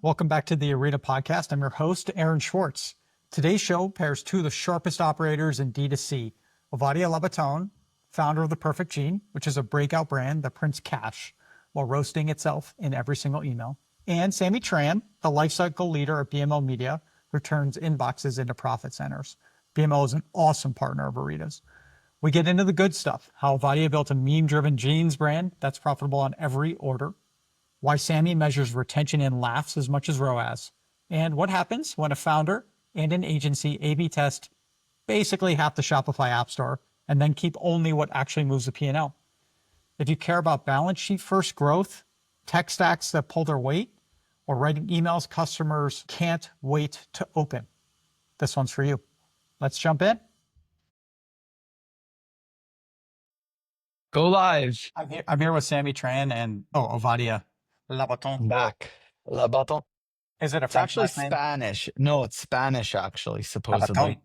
Welcome back to the Orita Podcast. I'm your host, Aaron Schwartz. Today's show pairs two of the sharpest operators in D2C, Ovadia Labaton, founder of The Perfect Gene, which is a breakout brand that prints cash while roasting itself in every single email, and Sammy Tran, the lifecycle leader at BMO Media, who turns inboxes into profit centers. BMO is an awesome partner of Orita's. We get into the good stuff, how Ovadia built a meme-driven jeans brand that's profitable on every order, why Sammy measures retention in laughs as much as ROAS, and what happens when a founder and an agency A/B test basically half the Shopify App Store and then keep only what actually moves the P&L. If you care about balance sheet first growth, tech stacks that pull their weight, or writing emails customers can't wait to open, this one's for you. Let's jump in. Go live. I'm here with Sammy Tran and Ovadia Labaton. Back. Labaton. Is it a It's French actually last name? Spanish. No, it's Spanish actually, supposedly.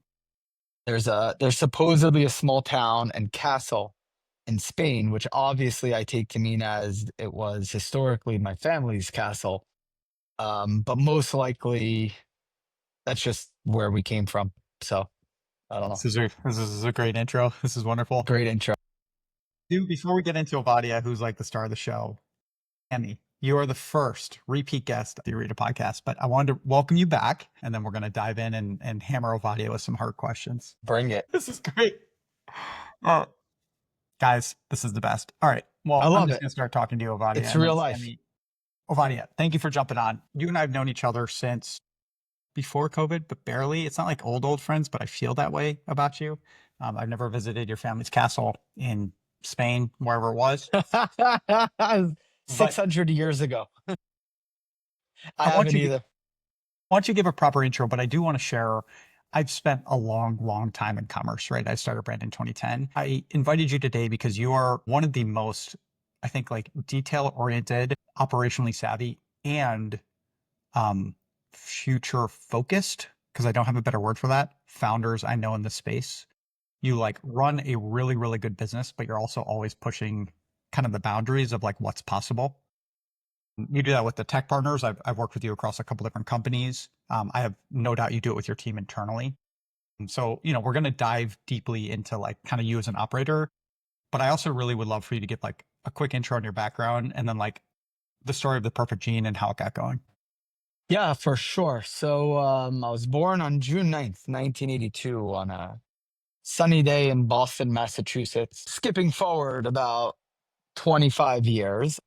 Labaton. There's supposedly a small town and castle in Spain, which obviously I take to mean as it was historically my family's castle. But most likely that's just where we came from. So I don't know. This is a great intro. This is wonderful. Great intro. Dude, before we get into Ovadia, who's like the star of the show, Sammy, you are the first repeat guest of the Orita Podcast, but I wanted to welcome you back, and then we're going to dive in and hammer Ovadia with some hard questions. Bring it. This is great. Guys, this is the best. All right. Well, I love I'm just it. going to start talking to you, Ovadia. It's and real then life. Sammy. Ovadia, thank you for jumping on. You and I have known each other since before COVID, but barely. It's not like old friends, but I feel that way about you. I've never visited your family's castle in Spain, wherever it was. 600 years ago. I want haven't you to- either. Why don't you give a proper intro? But I do want to share, I've spent a long time in commerce, right? I started a brand in 2010. I invited you today because you are one of the most, I think, like detail-oriented, operationally savvy, and future-focused, because I don't have a better word for that, founders I know in the space. You like run a really good business, but you're also always pushing kind of the boundaries of like what's possible. You do that with the tech partners. I've worked with you across a couple different companies. I have no doubt you do it with your team internally. And so, we're going to dive deeply into like kind of you as an operator, but I also really would love for you to give like a quick intro on your background and then like the story of The Perfect Gene and how it got going. Yeah, for sure. So I was born on June 9th, 1982 on a sunny day in Boston, Massachusetts. Skipping forward about 25 years,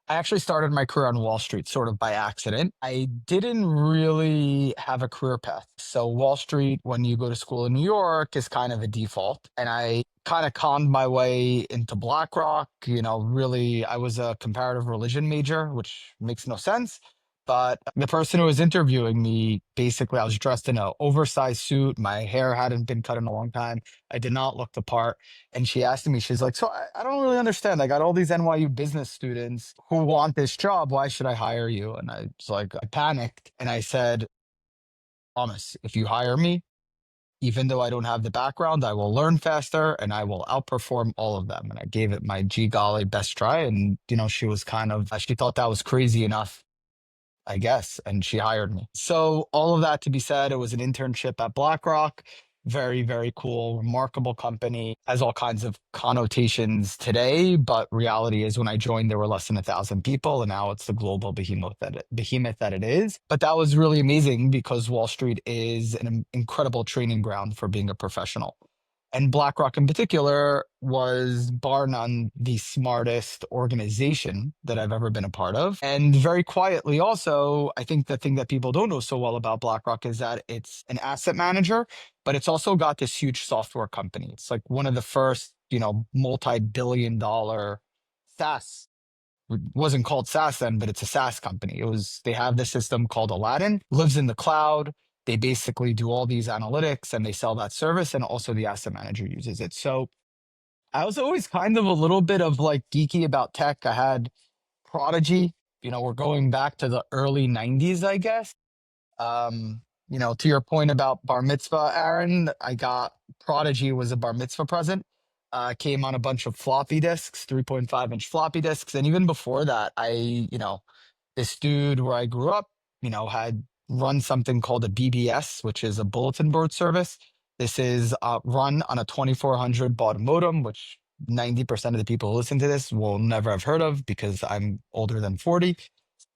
I actually started my career on Wall Street sort of by accident. I didn't really have a career path. So Wall Street, when you go to school in New York, is kind of a default. And I kind of conned my way into BlackRock. Really, I was a comparative religion major, which makes no sense. But the person who was interviewing me, basically, I was dressed in an oversized suit. My hair hadn't been cut in a long time. I did not look the part. And she asked me, she's like, so I don't really understand. I got all these NYU business students who want this job. Why should I hire you? And I was like, I panicked. And I said, promise, if you hire me, even though I don't have the background, I will learn faster and I will outperform all of them. And I gave it my gee golly best try. And, she was she thought that was crazy enough, I guess, and she hired me. So all of that to be said, it was an internship at BlackRock. Very cool, remarkable company. Has all kinds of connotations today, but reality is when I joined, there were less than 1,000 people, and now it's the global behemoth that it is. But that was really amazing because Wall Street is an incredible training ground for being a professional. And BlackRock in particular was bar none the smartest organization that I've ever been a part of. And very quietly also, I think the thing that people don't know so well about BlackRock is that it's an asset manager, but it's also got this huge software company. It's like one of the first, multi-billion-dollar SaaS. It wasn't called SaaS then, but it's a SaaS company. They have this system called Aladdin, lives in the cloud. They basically do all these analytics and they sell that service, and also the asset manager uses it. So I was always kind of a little bit of like geeky about tech. I had Prodigy, we're going back to the early 90s, I guess. To your point about bar mitzvah, Aaron, I got Prodigy was a bar mitzvah present. Came on a bunch of floppy disks, 3.5-inch floppy disks. And even before that, this dude where I grew up, had run something called a BBS, which is a bulletin board service. This is run on a 2400 baud modem, which 90% of the people who listen to this will never have heard of because I'm older than 40.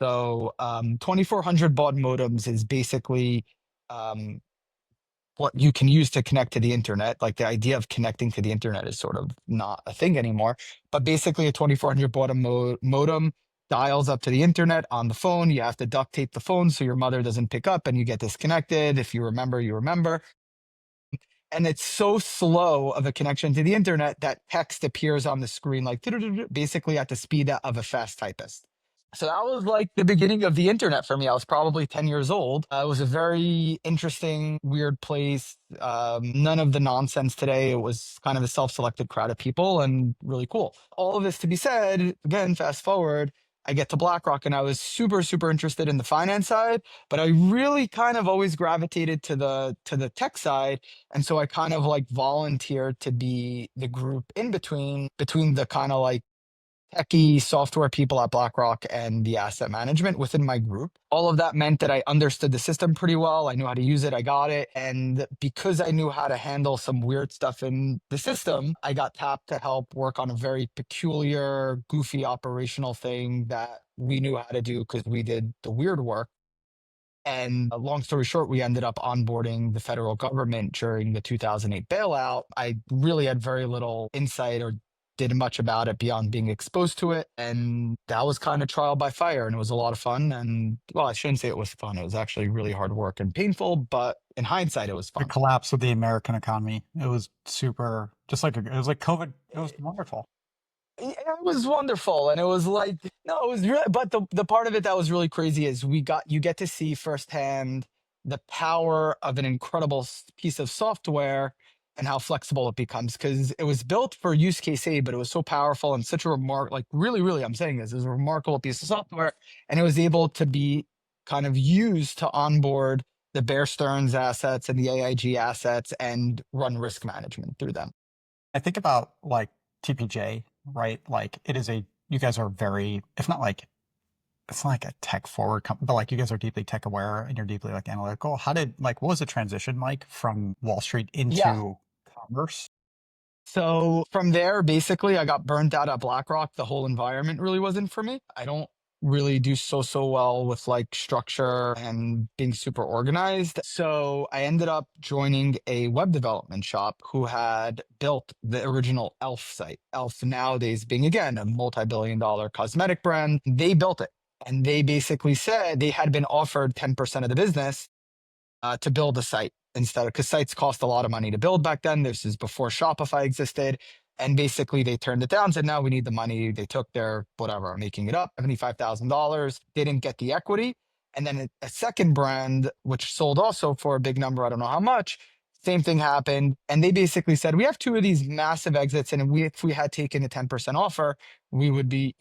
So 2400 baud modems is basically um, what you can use to connect to the internet. Like the idea of connecting to the internet is sort of not a thing anymore. But basically, a 2400 baud modem dials up to the internet on the phone. You have to duct tape the phone so your mother doesn't pick up and you get disconnected. If you remember, you remember. And it's so slow of a connection to the internet that text appears on the screen like basically at the speed of a fast typist. So that was like the beginning of the internet for me. I was probably 10 years old. It was a very interesting, weird place. None of the nonsense today. It was kind of a self-selected crowd of people and really cool. All of this to be said, again, fast forward, I get to BlackRock and I was super, super interested in the finance side, but I really kind of always gravitated to the tech side. And so I kind of like volunteered to be the group in between the kind of like techie software people at BlackRock and the asset management within my group. All of that meant that I understood the system pretty well. I knew how to use it. I got it. And because I knew how to handle some weird stuff in the system, I got tapped to help work on a very peculiar, goofy operational thing that we knew how to do because we did the weird work. And long story short, we ended up onboarding the federal government during the 2008 bailout. I really had very little insight or did much about it beyond being exposed to it. And that was kind of trial by fire. And it was a lot of fun. And well, I shouldn't say it was fun. It was actually really hard work and painful. But in hindsight, it was The fun. collapse of the American economy. It was super, just like, it was like COVID. It was wonderful. Yeah, it was wonderful. And it was like, no, it was really, but the part of it that was really crazy is you get to see firsthand the power of an incredible piece of software and how flexible it becomes because it was built for use case A, but it was so powerful and such a like really, really, I'm saying this is a remarkable piece of software. And it was able to be kind of used to onboard the Bear Stearns assets and the AIG assets and run risk management through them. I think about like TPJ, right? Like you guys are very, if not like, it's not like a tech forward company, but like you guys are deeply tech aware and you're deeply like analytical. What was the transition like from Wall Street Yeah. into commerce? So from there, basically, I got burnt out at BlackRock. The whole environment really wasn't for me. I don't really do so well with like structure and being super organized. So I ended up joining a web development shop who had built the original Elf site. Elf nowadays being again a multi-billion-dollar cosmetic brand. They built it. And they basically said they had been offered 10% of the business to build a site instead of because sites cost a lot of money to build back then. This is before Shopify existed. And basically they turned it down, said, no, we need the money. They took their, whatever, I'm making it up, $75,000. They didn't get the equity. And then a second brand, which sold also for a big number, I don't know how much, same thing happened. And they basically said, we have two of these massive exits. And if we had taken a 10% offer, we would be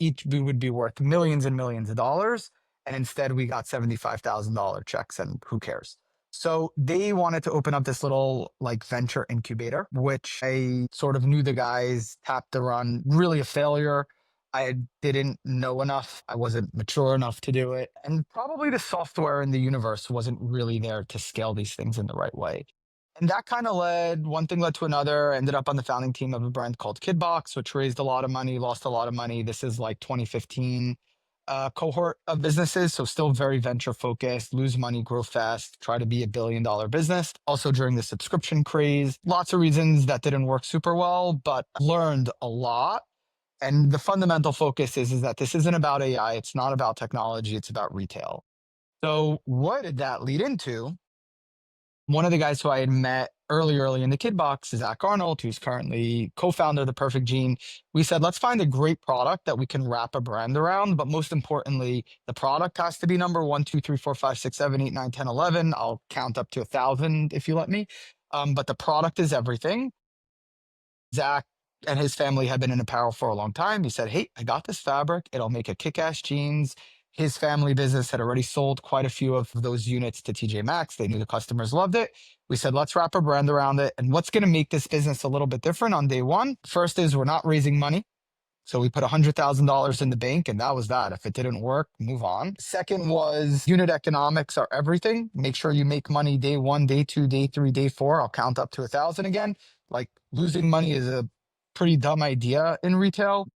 worth millions and millions of dollars. And instead we got $75,000 checks and who cares? So they wanted to open up this little like venture incubator, which I sort of knew the guys, tapped to run, really a failure. I didn't know enough. I wasn't mature enough to do it. And probably the software in the universe wasn't really there to scale these things in the right way. And that kind of one thing led to another. I ended up on the founding team of a brand called Kidbox, which raised a lot of money, lost a lot of money. This is like 2015 cohort of businesses. So still very venture focused, lose money, grow fast, try to be $1 billion business. Also during the subscription craze, lots of reasons that didn't work super well, but learned a lot. And the fundamental focus is that this isn't about AI. It's not about technology. It's about retail. So what did that lead into? One of the guys who I had met early in the kid box is Zach Arnold, who's currently co-founder of The Perfect Gene. We said, let's find a great product that we can wrap a brand around. But most importantly, the product has to be number 1, 2, 3, 4, 5, 6, 7, 8, 9, 10, 11. I'll count up to 1,000 if you let me. But the product is everything. Zach and his family had been in apparel for a long time. He said, hey, I got this fabric. It'll make a kick-ass jeans. His family business had already sold quite a few of those units to TJ Maxx. They knew the customers loved it. We said, let's wrap a brand around it. And what's going to make this business a little bit different on day one? First is we're not raising money. So we put $100,000 in the bank and that was that. If it didn't work, move on. Second was unit economics are everything. Make sure you make money day 1, day 2, day 3, day 4. I'll count up to 1,000 again. Like losing money is a pretty dumb idea in retail.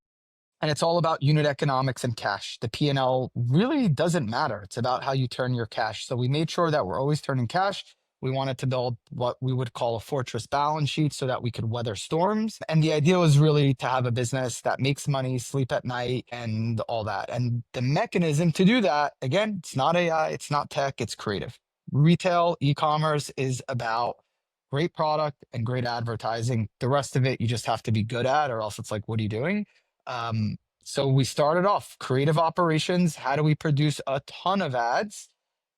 And it's all about unit economics and cash. The P&L really doesn't matter. It's about how you turn your cash. So we made sure that we're always turning cash. We wanted to build what we would call a fortress balance sheet so that we could weather storms. And the idea was really to have a business that makes money, sleep at night, and all that. And the mechanism to do that, again, it's not AI, it's not tech, it's creative. Retail, e-commerce is about great product and great advertising. The rest of it, you just have to be good at, or else it's like, what are you doing? So we started off creative operations. How do we produce a ton of ads?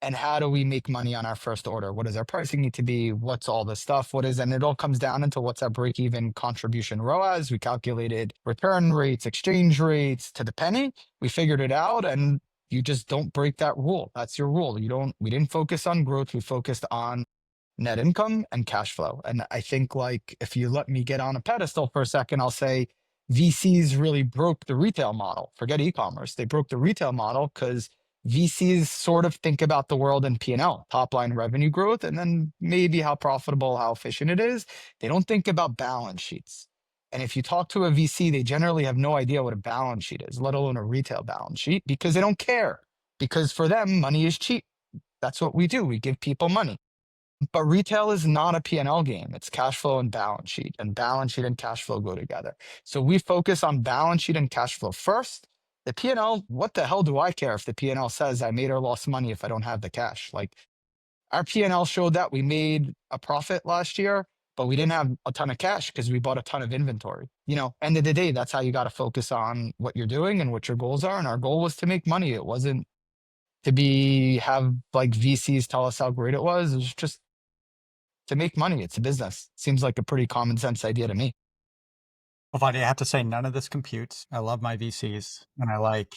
And how do we make money on our first order? What does our pricing need to be? What's all this stuff? And it all comes down into what's our break even contribution ROAS. We calculated return rates, exchange rates to the penny. We figured it out, and you just don't break that rule. That's your rule. We didn't focus on growth. We focused on net income and cash flow. And I think, like, if you let me get on a pedestal for a second, I'll say VCs really broke the retail model. Forget e-commerce. They broke the retail model because VCs sort of think about the world in P&L, top line revenue growth, and then maybe how profitable, how efficient it is. They don't think about balance sheets. And if you talk to a VC, they generally have no idea what a balance sheet is, let alone a retail balance sheet, because they don't care. Because for them, money is cheap. That's what we do. We give people money. But retail is not a P&L game. It's cash flow and balance sheet, and balance sheet and cash flow go together. So we focus on balance sheet and cash flow first. The P&L, what the hell do I care if the P&L says I made or lost money if I don't have the cash? Like, our P&L showed that we made a profit last year, but we didn't have a ton of cash because we bought a ton of inventory. End of the day, that's how you got to focus on what you're doing and what your goals are. And our goal was to make money. It wasn't to have like VCs tell us how great it was. It was just to make money. It's a business. Seems like a pretty common sense idea to me. Ovadia, I have to say, none of this computes. I love my VCs and I like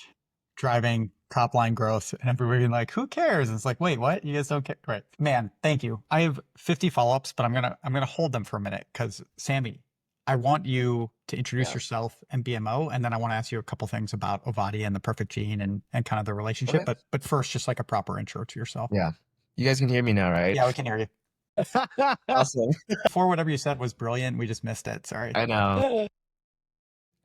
driving top line growth, and everybody being like, who cares? And it's like, wait, what? You guys don't care? Right. Man, thank you. I have 50 follow-ups, but I'm gonna hold them for a minute because Sammy, I want you to introduce yourself and BMO, and then I want to ask you a couple things about Ovadia and the perfect gene and kind of the relationship. Okay. But first, just like a proper intro to yourself. Yeah. You guys can hear me now, right? Yeah, we can hear you. Awesome. Before, whatever you said was brilliant. We just missed it. Sorry. I know.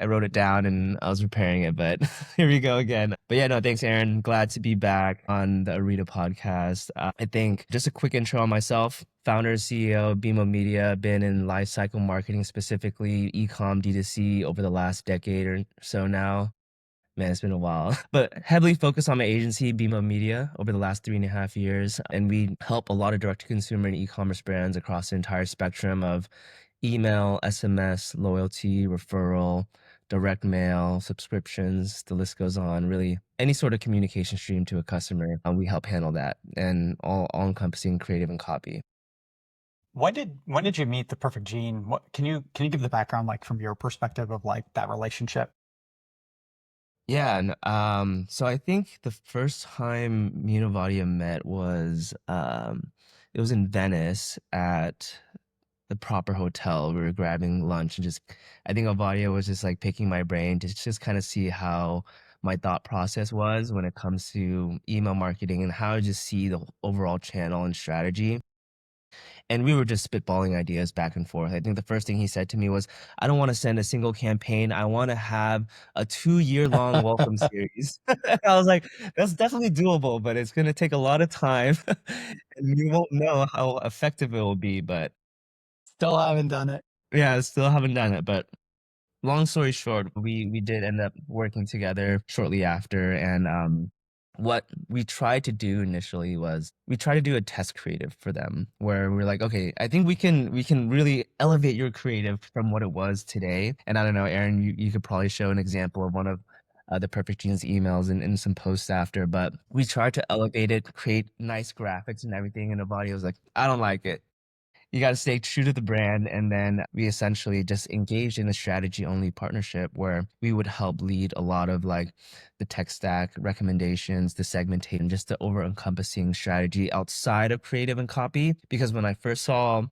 I wrote it down and I was preparing it, but here we go again. But yeah, no, thanks, Aaron. Glad to be back on the Orita Podcast. I think just a quick intro on myself. Founder, CEO of BMO Media, been in lifecycle marketing, specifically ecom, DTC, over the last decade or so now. Man, it's been a while, but heavily focused on my agency, BMO Media, over the last 3.5 years. And we help a lot of direct-to-consumer and e-commerce brands across the entire spectrum of email, SMS, loyalty, referral, direct mail, subscriptions, the list goes on. Really, any sort of communication stream to a customer, we help handle that, and all encompassing creative and copy. When did you meet the perfect gene? What can you give the background, like, from your perspective of like that relationship? Yeah, and so I think the first time me and Ovadia met was it was in Venice at the proper hotel. We were grabbing lunch and I think Ovadia was just like picking my brain to just kind of see how my thought process was when it comes to email marketing and how I just see the overall channel and strategy. And we were just spitballing ideas back and forth. I think the first thing he said to me was, I don't want to send a single campaign. I want to have a 2-year-long welcome series. I was like, that's definitely doable, but it's going to take a lot of time. And you won't know how effective it will be. But Still haven't done it. yeah, I still haven't done it. But long story short, we did end up working together shortly after. And what we tried to do initially was we tried to do a test creative for them where we're like, okay, I think we can really elevate your creative from what it was today. And I don't know, Aaron, you could probably show an example of one of the Perfect Genes emails and some posts after, but we tried to elevate it, create nice graphics and everything. And Ovadia was like, I don't like it. You got to stay true to the brand. And then we essentially just engaged in a strategy only partnership where we would help lead a lot of like the tech stack recommendations, the segmentation, just the over encompassing strategy outside of creative and copy. Because when I first saw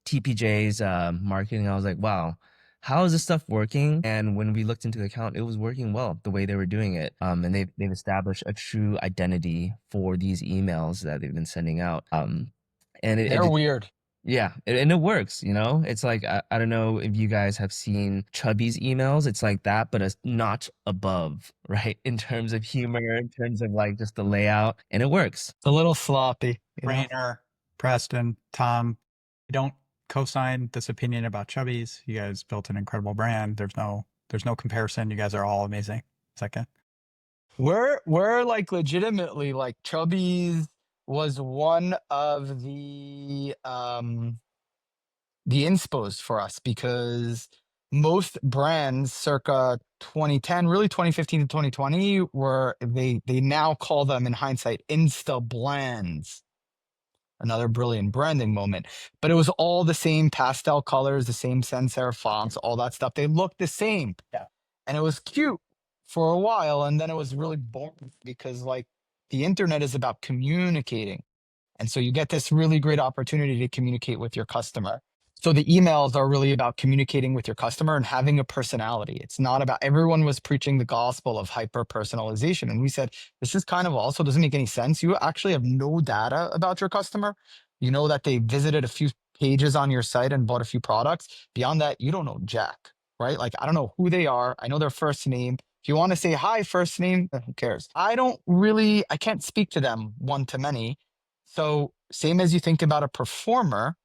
TPJ's marketing, I was like, wow, how is this stuff working? And when we looked into the account, it was working well the way they were doing it. And they've established a true identity for these emails that they've been sending out. And They're weird. yeah, and it works, you know? It's like, I don't know if you guys have seen Chubby's emails. It's like that, but a notch above, right? In terms of humor, in terms of like just the layout, and it works. It's a little sloppy. You know? Rainer, Preston, Tom, I don't co-sign this opinion about Chubby's. You guys built an incredible brand. There's no comparison. You guys are all amazing. Second. We're like legitimately like Chubby's was one of the inspos for us, because most brands circa 2010, really 2015 to 2020, were they now call them in hindsight Insta Blands. Another brilliant branding moment. But it was all the same pastel colors, the same sans serif fonts, all that stuff. They looked the same. Yeah. And it was cute for a while, and then it was really boring, because like the internet is about communicating. And so you get this really great opportunity to communicate with your customer. So the emails are really about communicating with your customer and having a personality. It's not about, everyone was preaching the gospel of hyper personalization. And we said, this is kind of also doesn't make any sense. You actually have no data about your customer. You know that they visited a few pages on your site and bought a few products. Beyond that, you don't know jack, right? Like, I don't know who they are. I know their first name. If you want to say hi, first name, who cares? I can't speak to them one to many. So same as you think about a performer,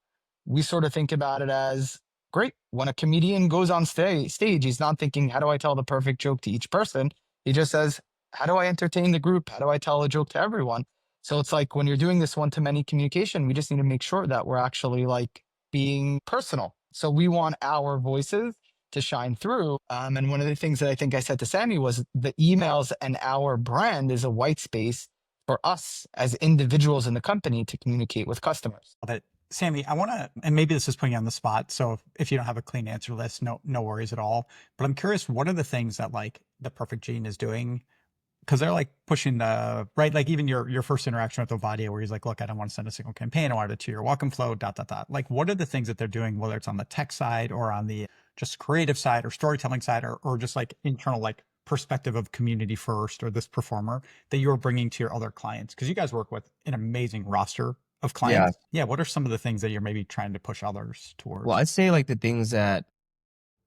we sort of think about it as, great. When a comedian goes on stage, he's not thinking, how do I tell the perfect joke to each person? He just says, how do I entertain the group? How do I tell a joke to everyone? So it's like when you're doing this one-to-many communication, we just need to make sure that we're actually like being personal. So we want our voices to shine through. And one of the things that I think I said to Sammy was the emails and our brand is a white space for us as individuals in the company to communicate with customers. But Sammy, I want to, and maybe this is putting you on the spot, so if you don't have a clean answer to this, no worries at all. But I'm curious, what are the things that like the Perfect Gene is doing? Because they're like pushing the, right, like even your first interaction with Ovadia, where he's like, look, I don't want to send a single campaign. I want a 2-year welcome flow, ... Like, what are the things that they're doing, whether it's on the tech side or on the just creative side or storytelling side, or just like internal, like perspective of community first or this performer that you're bringing to your other clients? Because you guys work with an amazing roster of clients. Yeah. What are some of the things that you're maybe trying to push others towards? Well, I'd say like the things that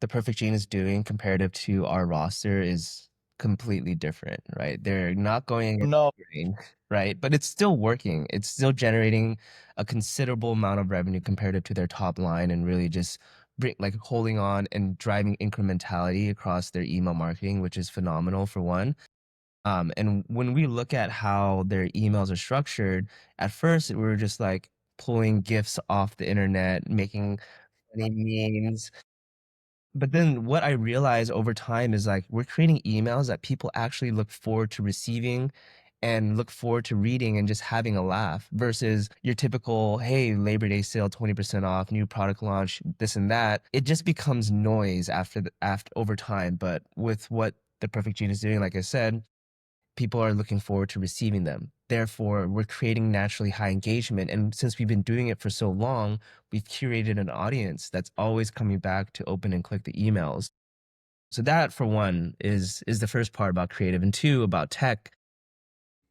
the Perfect Gene is doing comparative to our roster is completely different, right? They're not going No, green, right? But it's still working. It's still generating a considerable amount of revenue comparative to their top line, and really just like holding on and driving incrementality across their email marketing, which is phenomenal for one. And when we look at how their emails are structured, at first we were just like pulling GIFs off the internet, making funny memes. But then what I realized over time is like we're creating emails that people actually look forward to receiving and look forward to reading and just having a laugh, versus your typical, hey, Labor Day sale, 20% off, new product launch, this and that. It just becomes noise after over time. But with what the Perfect Gene is doing, like I said, people are looking forward to receiving them. Therefore, we're creating naturally high engagement. And since we've been doing it for so long, we've curated an audience that's always coming back to open and click the emails. So that, for one, is the first part about creative. And two, about tech.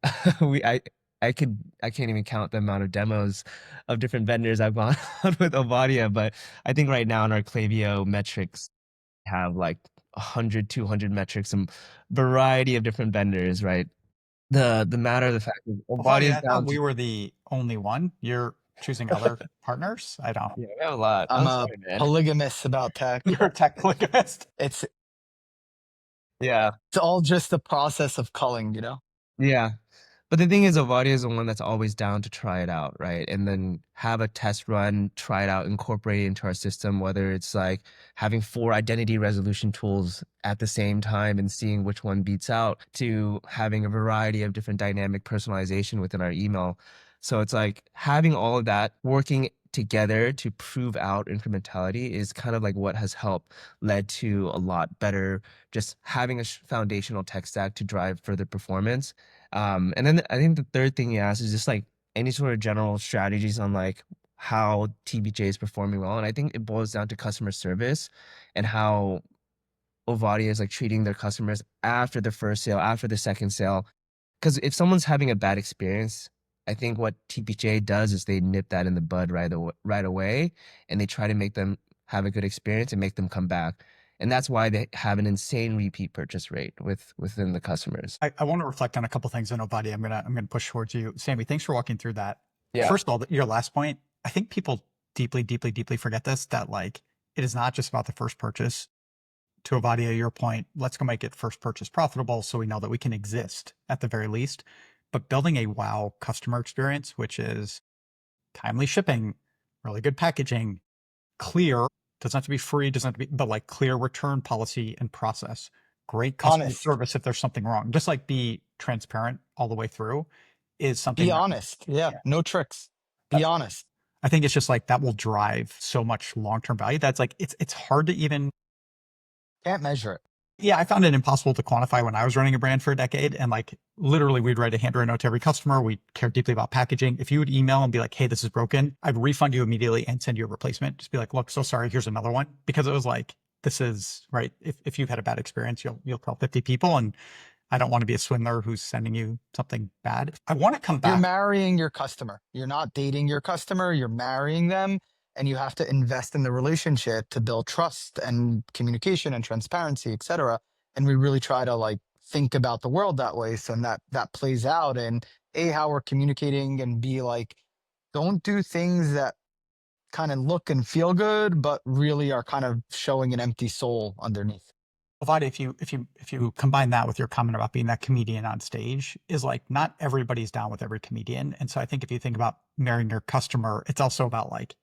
I can't even count the amount of demos of different vendors I've gone on with Ovadia, but I think right now in our Klaviyo metrics have like 100, 200 metrics, some variety of different vendors, right? The matter of the fact is Ovadia is I thought down we to, were the only one. You're choosing other partners? I don't. yeah, we have a lot. I'm I'm a sorry, man. polygamist about tech. You're a tech polygamist. It's Yeah. all just the process of culling, you know? Yeah. But the thing is, Ovadia is the one that's always down to try it out, right? And then have a test run, try it out, incorporate it into our system, whether it's like having 4 identity resolution tools at the same time and seeing which one beats out, to having a variety of different dynamic personalization within our email. So it's like having all of that working together to prove out incrementality is kind of like what has helped led to a lot better, just having a foundational tech stack to drive further performance. And then I think the third thing you asked is just like any sort of general strategies on like how TBJ is performing well. And I think it boils down to customer service and how Ovadia is like treating their customers after the first sale, after the second sale. Because if someone's having a bad experience, I think what TPJ does is they nip that in the bud right away, and they try to make them have a good experience and make them come back. And that's why they have an insane repeat purchase rate within the customers. I want to reflect on a couple things in Ovadia. I'm gonna push towards you, Sammy. Thanks for walking through that. Yeah. First of all, your last point, I think people deeply, deeply, deeply forget this, that like it is not just about the first purchase. To Ovadia, your point, let's go make it first purchase profitable so we know that we can exist at the very least. But building a wow customer experience, which is timely shipping, really good packaging, clear, doesn't have to be free, doesn't have to be, but like clear return policy and process, great customer Honest. service if there's something wrong, just like be transparent all the way through is something. Be honest. Yeah. No tricks. Be honest. I think it's just like that will drive so much long-term value. That's like, it's hard to even. Can't measure it. Yeah, I found it impossible to quantify when I was running a brand for a decade. And like literally we'd write a handwritten note to every customer. We care deeply about packaging. If you would email and be like, hey, this is broken, I'd refund you immediately and send you a replacement. Just be like, look, so sorry, here's another one. Because it was like, this is right. If you've had a bad experience, you'll tell 50 people. And I don't want to be a swindler who's sending you something bad. I want to come back. You're marrying your customer. You're not dating your customer. You're marrying them. And you have to invest in the relationship to build trust and communication and transparency, et cetera. And we really try to like think about the world that way. So that plays out in how we're communicating, and be like, don't do things that kind of look and feel good, but really are kind of showing an empty soul underneath. Ovadia, if you combine that with your comment about being that comedian on stage, is like not everybody's down with every comedian. And so I think if you think about marrying your customer, it's also about like,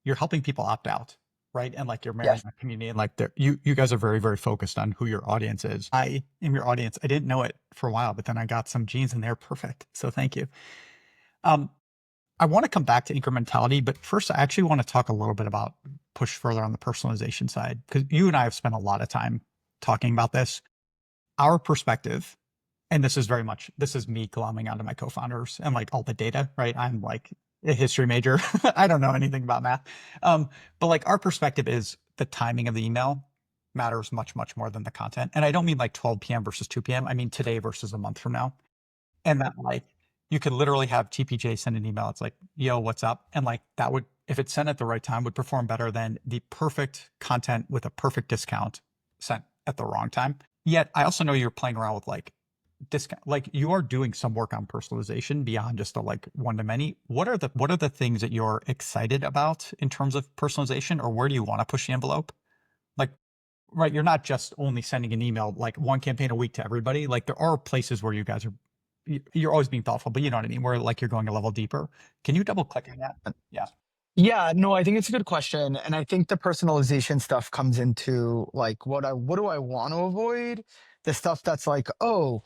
you're helping people opt out, right? And like you're marrying a community, and like you guys are very, very focused on who your audience is. I am your audience. I didn't know it for a while, but then I got some jeans and they're perfect. So thank you. I want to come back to incrementality, but first I actually want to talk a little bit about push further on the personalization side, because you and I have spent a lot of time talking about this. Our perspective, and this is me glomming onto my co-founders and like all the data, right? I'm like a history major. I don't know anything about math. But like our perspective is the timing of the email matters much, much more than the content. And I don't mean like 12 p.m. versus 2 p.m. I mean today versus a month from now. And that like, you could literally have TPJ send an email. It's like, yo, what's up? And like that would, if it's sent at the right time, would perform better than the perfect content with a perfect discount sent at the wrong time. Yet I also know you're playing around with like discount, like you are doing some work on personalization beyond just the like one to many. What are the things that you're excited about in terms of personalization, or where do you want to push the envelope? Like, right, you're not just only sending an email, like one campaign a week to everybody. Like there are places where you guys are, you're always being thoughtful, but you know what I mean? Where like you're going a level deeper. Can you double click on that? Yeah. Yeah, no, I think it's a good question. And I think the personalization stuff comes into like, what do I want to avoid? The stuff that's like, oh,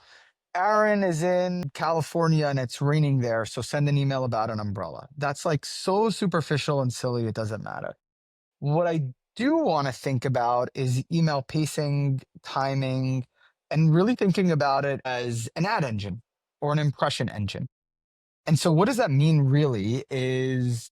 Aaron is in California and it's raining there, so send an email about an umbrella. That's like so superficial and silly, it doesn't matter. What I do want to think about is email pacing, timing, and really thinking about it as an ad engine or an impression engine. And so what does that mean really is,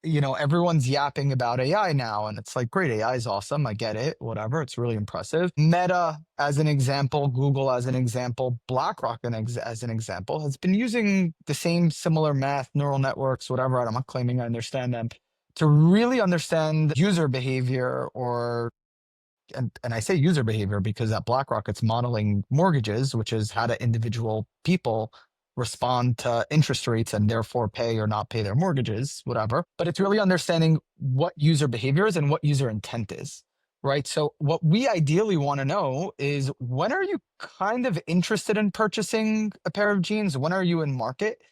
everyone's yapping about AI now, and it's like, great, AI is awesome. I get it, whatever. It's really impressive. Meta, as an example, Google as an example, BlackRock as an example, has been using the same similar math, neural networks, whatever. I'm not claiming I understand them, to really understand user behavior, and I say user behavior because at BlackRock, it's modeling mortgages, which is how do individual people respond to interest rates and therefore pay or not pay their mortgages, whatever. But it's really understanding what user behavior is and what user intent is, right? So what we ideally want to know is, when are you kind of interested in purchasing a pair of jeans? When are you in market?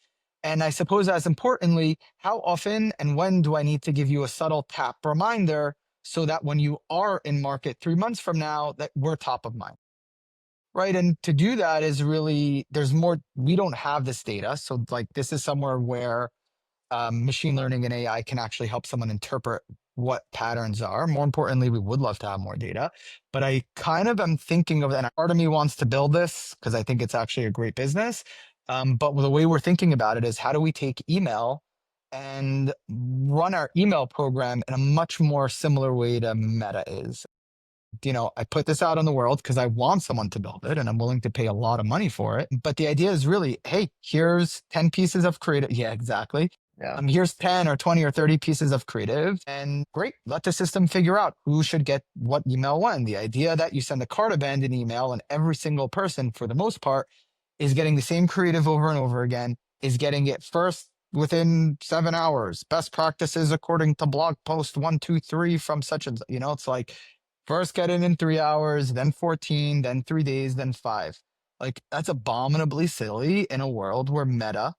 And I suppose as importantly, how often and when do I need to give you a subtle tap reminder so that when you are in market 3 months from now, that we're top of mind? Right. And to do that is really, there's more, we don't have this data. So like, this is somewhere where machine learning and AI can actually help someone interpret what patterns are. More importantly, we would love to have more data, but I kind of am thinking of, and part of me wants to build this because I think it's actually a great business. But the way we're thinking about it is, how do we take email and run our email program in a much more similar way to Meta is? I put this out in the world because I want someone to build it and I'm willing to pay a lot of money for it. But the idea is really, hey, here's 10 pieces of creative. Yeah, exactly. Yeah. Here's 10 or 20 or 30 pieces of creative, and great, let the system figure out who should get what email when. The idea that you send a cart abandoned email and every single person, for the most part, is getting the same creative over and over again, is getting it first within 7 hours. Best practices according to blog post 123 from such and, it's like first get it in 3 hours, then 14, then 3 days, then 5. Like, that's abominably silly in a world where Meta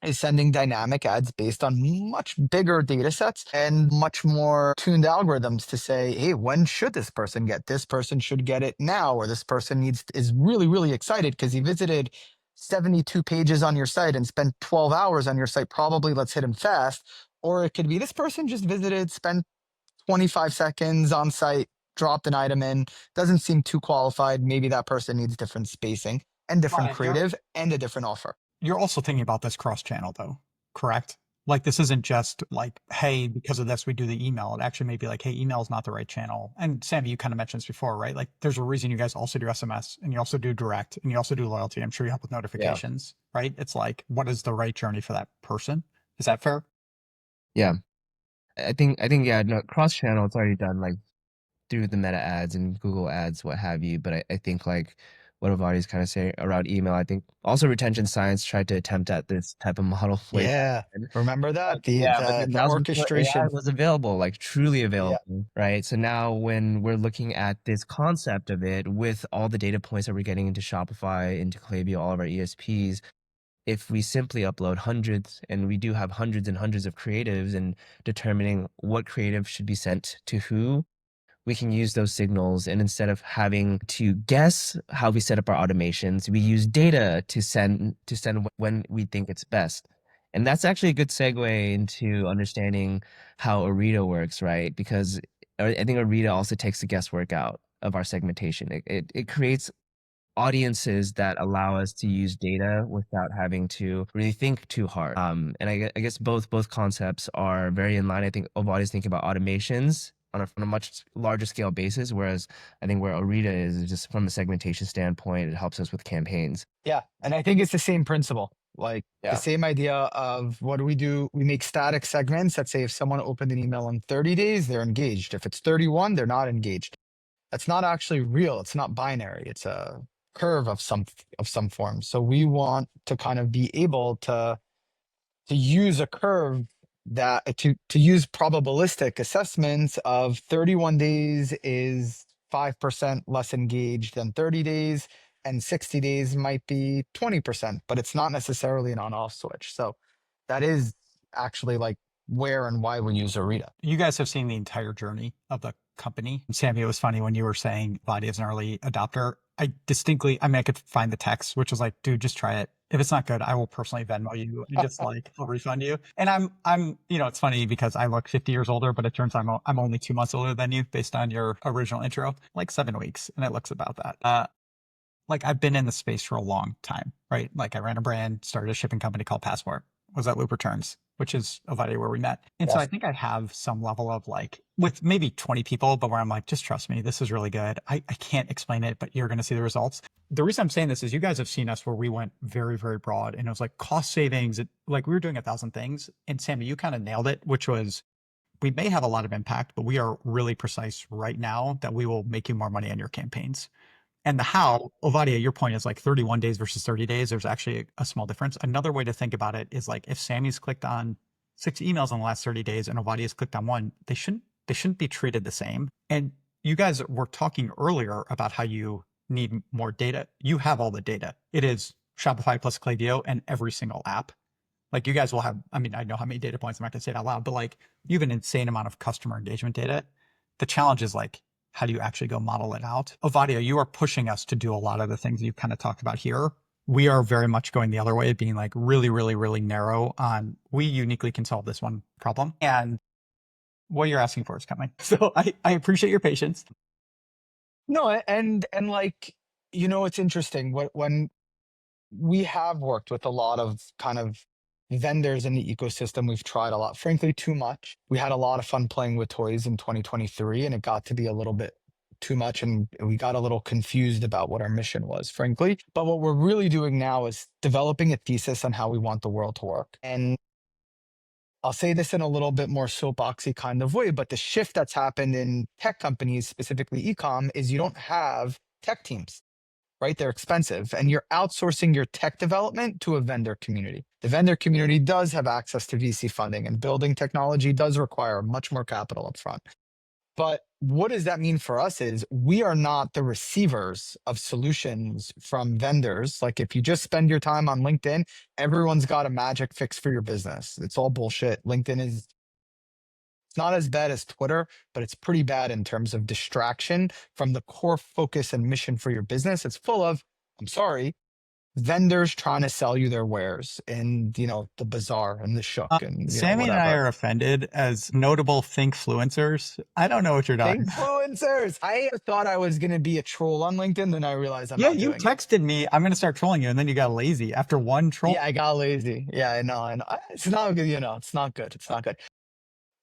is sending dynamic ads based on much bigger data sets and much more tuned algorithms to say, hey, when should this person get? This person should get it now, or this person is really, really excited because he visited 72 pages on your site and spent 12 hours on your site. Probably let's hit him fast. Or it could be this person just visited, spent 25 seconds on site, dropped an item in, doesn't seem too qualified. Maybe that person needs different spacing and different Right, you're- creative and a different offer. You're also thinking about this cross-channel though, correct? Like this isn't just like, hey, because of this, we do the email. It actually may be like, hey, email is not the right channel. And Sammy, you kind of mentioned this before, right? Like there's a reason you guys also do SMS and you also do direct and you also do loyalty. I'm sure you help with notifications, right? It's like, what is the right journey for that person? Is that fair? Yeah. I think yeah, no, cross channel it's already done like through the Meta ads and Google ads, what have you. But I think like what Ovadia's kind of saying around email, I think also retention science tried to attempt at this type of model way Yeah. back. Remember that? But then The that was before orchestration. AI was available, like truly Yeah. available, right? So now when we're looking at this concept of it with all the data points that we're getting into Shopify, into Klaviyo, all of our ESPs, if we simply upload hundreds, and we do have hundreds and hundreds of creatives, and determining what creative should be sent to who, we can use those signals. And instead of having to guess how we set up our automations, we use data to send when we think it's best. And that's actually a good segue into understanding how Orita works, right? Because I think Orita also takes the guesswork out of our segmentation. It creates audiences that allow us to use data without having to really think too hard. And I guess both concepts are very in line. I think Ovadia is thinking about automations on a much larger scale basis, whereas I think where Orita is just from a segmentation standpoint, it helps us with campaigns. Yeah. And I think it's the same principle. Like the same idea of what do? We make static segments that say if someone opened an email in 30 days, they're engaged. If it's 31, they're not engaged. That's not actually real. It's not binary. It's a curve of some form. So we want to kind of be able to use a curve that to use probabilistic assessments of 31 days is 5% less engaged than 30 days, and 60 days might be 20%, but it's not necessarily an on-off switch. So that is actually like where and why we use Orita. You guys have seen the entire journey of the company. Sammy, it was funny when you were saying Ovadia is an early adopter. I could find the text, which was like, dude, just try it. If it's not good, I will personally Venmo you and just like, I'll refund you. And I'm, it's funny because I look 50 years older, but it turns out I'm only 2 months older than you based on your original intro, like 7 weeks. And it looks about that. Like I've been in the space for a long time, right? Like I ran a brand, started a shipping company called Passport, was at Loop Returns, which is Ovadia where we met. And so I think I have some level of like, with maybe 20 people, but where I'm like, just trust me, this is really good. I can't explain it, but you're going to see the results. The reason I'm saying this is you guys have seen us where we went very, very broad and it was like cost savings. Like we were doing 1,000 things. And Sammy, you kind of nailed it, which was we may have a lot of impact, but we are really precise right now that we will make you more money on your campaigns. And the how, Ovadia, your point is like 31 days versus 30 days. There's actually a small difference. Another way to think about it is like if Sammy's clicked on 6 emails in the last 30 days and Ovadia's clicked on 1, they shouldn't be treated the same. And you guys were talking earlier about how you need more data. You have all the data. It is Shopify plus Klaviyo and every single app. Like you guys will have, I know how many data points, I'm not gonna say it out loud, but like you have an insane amount of customer engagement data. The challenge is like, how do you actually go model it out? Ovadia, you are pushing us to do a lot of the things you've kind of talked about here. We are very much going the other way, being like really, really, really narrow on we uniquely can solve this one problem. And what you're asking for is coming. So I appreciate your patience. No, and like, it's interesting when we have worked with a lot of kind of vendors in the ecosystem. We've tried a lot, frankly, too much. We had a lot of fun playing with toys in 2023 and it got to be a little bit too much and we got a little confused about what our mission was, frankly. But what we're really doing now is developing a thesis on how we want the world to work. And I'll say this in a little bit more soapboxy kind of way, but the shift that's happened in tech companies, specifically ecom, is you don't have tech teams, right? They're expensive and you're outsourcing your tech development to a vendor community. The vendor community does have access to VC funding and building technology does require much more capital up front. But what does that mean for us is we are not the receivers of solutions from vendors. Like if you just spend your time on LinkedIn, everyone's got a magic fix for your business. It's all bullshit. LinkedIn is not as bad as Twitter, but it's pretty bad in terms of distraction from the core focus and mission for your business. It's full of, I'm sorry, vendors trying to sell you their wares and, the bazaar and the shook and, Sammy and I whatever. are offended as notable thinkfluencers. I don't know what you're talking about. Influencers. I thought I was going to be a troll on LinkedIn. Then I realized I'm Yeah, not you doing it. texted me, I'm going to start trolling you. And then you got lazy after one troll. Yeah, I got lazy. Yeah, I know. It's not good. It's not good. It's not good.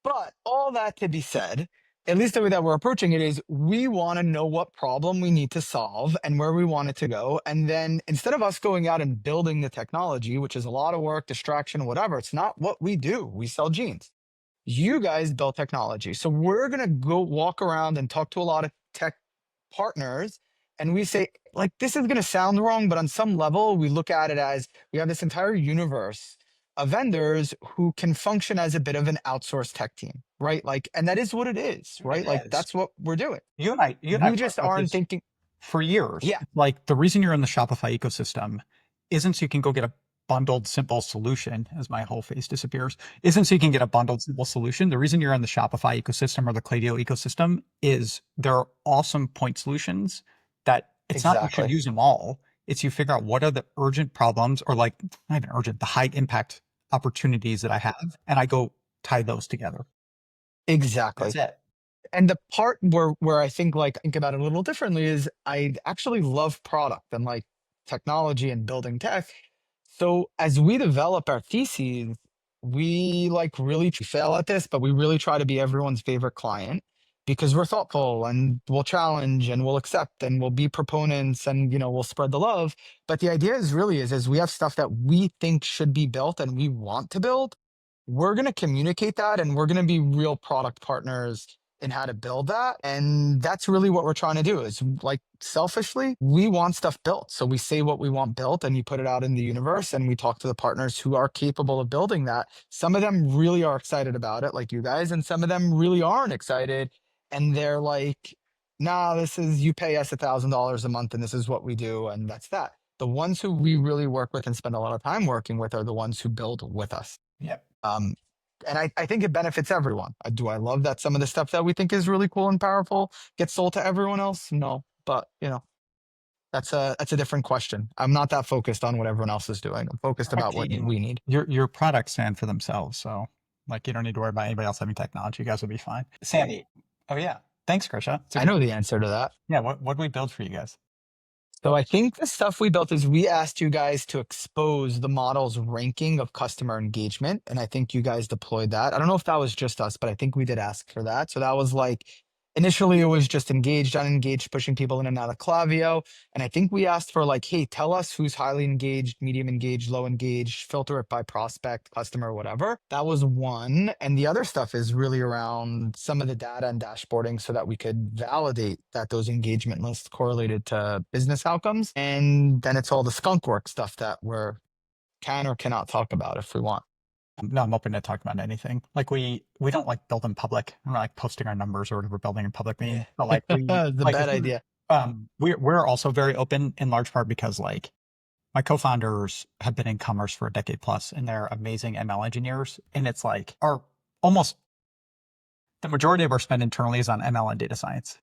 But all that to be said, at least the way that we're approaching it is we want to know what problem we need to solve and where we want it to go. And then instead of us going out and building the technology, which is a lot of work, distraction, whatever, it's not what we do. We sell jeans. You guys build technology. So we're going to go walk around and talk to a lot of tech partners. And we say, like, this is going to sound wrong, but on some level, we look at it as we have this entire universe of vendors who can function as a bit of an outsourced tech team, right? Like, and that is what it is, right? It Like, is. that's what we're doing. You and I We just talked about aren't this thinking. for years. Yeah. Like the reason you're in the Shopify ecosystem isn't so you can go get a bundled simple solution, as my whole face disappears, isn't so you can get a bundled simple solution. The reason you're in the Shopify ecosystem or the Klaviyo ecosystem is there are awesome point solutions that it's not you should use them all. It's you figure out what are the urgent problems or like not even urgent, the high impact opportunities that I have, and I go tie those together. Exactly. That's it. And the part where I think about it a little differently is I actually love product and like technology and building tech. So as we develop our theses, we really fail at this, but we really try to be everyone's favorite client because we're thoughtful and we'll challenge and we'll accept and we'll be proponents and we'll spread the love. But the idea is we have stuff that we think should be built and we want to build. We're going to communicate that and we're going to be real product partners in how to build that. And that's really what we're trying to do is like selfishly, we want stuff built. So we say what we want built and you put it out in the universe and we talk to the partners who are capable of building that. Some of them really are excited about it, like you guys, and some of them really aren't excited. And they're like, nah, you pay us $1,000 a month and this is what we do. And that's that. The ones who we really work with and spend a lot of time working with are the ones who build with us. Yep. And I think it benefits everyone. Do I love that some of the stuff that we think is really cool and powerful gets sold to everyone else? No, but that's a different question. I'm not that focused on what everyone else is doing. I'm focused about what we need. Your products stand for themselves, so like you don't need to worry about anybody else having technology. You guys will be fine. Sammy, oh yeah, thanks, Krisha. I know the answer to that. Yeah, what we build for you guys? So I think the stuff we built is we asked you guys to expose the model's ranking of customer engagement. And I think you guys deployed that. I don't know if that was just us, but I think we did ask for that. So that was initially it was just engaged, unengaged, pushing people in and out of Klaviyo. And I think we asked for hey, tell us who's highly engaged, medium engaged, low engaged, filter it by prospect, customer, whatever. That was one. And the other stuff is really around some of the data and dashboarding so that we could validate that those engagement lists correlated to business outcomes. And then it's all the skunk work stuff that we can or cannot talk about if we want. No, I'm open to talk about anything. Like we don't build in public. We're not posting our numbers or we're building in public meeting. But the bad idea. We're also very open in large part because my co-founders have been in commerce for a decade plus and they're amazing ML engineers. And it's almost the majority of our spend internally is on ML and data science.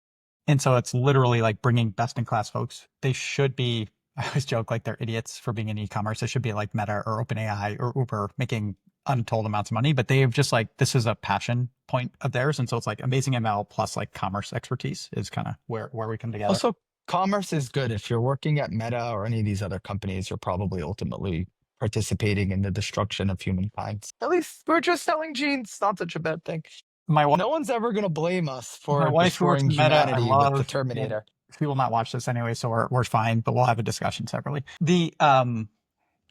And so it's literally bringing best in class folks. They should be, I always joke they're idiots for being in e-commerce. They should be like Meta or OpenAI or Uber making untold amounts of money, but they've just this is a passion point of theirs. And so it's amazing ML plus commerce expertise is kind of where we come together. Also, commerce is good. If you're working at Meta or any of these other companies, you're probably ultimately participating in the destruction of humankind. At least we're just selling jeans. Not such a bad thing. My wife, No one's ever going to blame us my for wife who works destroying in Meta, I humanity with the love, and Terminator. she will not watch this anyway, so we're fine. But we'll have a discussion separately.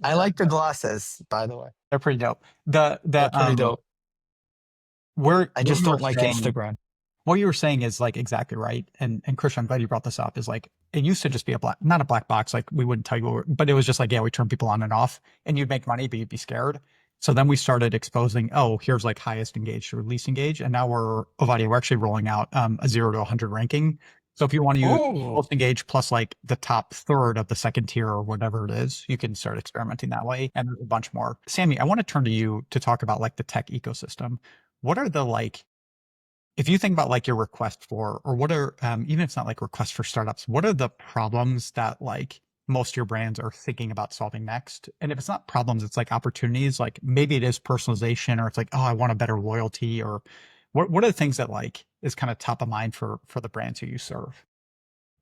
I like the glasses, by the way. They're pretty dope. They're pretty dope. Where I what just you were don't like saying, Instagram. what you were saying is like exactly right. And Christian, I'm glad you brought this up. Is like it used to just be not a black box. Like we wouldn't tell you, but it was just like, yeah, we turn people on and off, and you'd make money, but you'd be scared. So then we started exposing, oh, here's like highest engaged or least engaged, and now we're actually rolling out a 0 to 100 ranking. So if you want to use Oh, most engaged plus like the top third of the second tier or whatever it is, you can start experimenting that way. And there's a bunch more. Sammy, I want to turn to you to talk about like the tech ecosystem. What are the like, if you think about like your request for, or what are, even if it's not like requests for startups, what are the problems that like most of your brands are thinking about solving next? And if it's not problems, it's like opportunities, like maybe it is personalization, or it's like, oh, I want a better loyalty, or what are the things that like is kind of top of mind for the brands who you serve?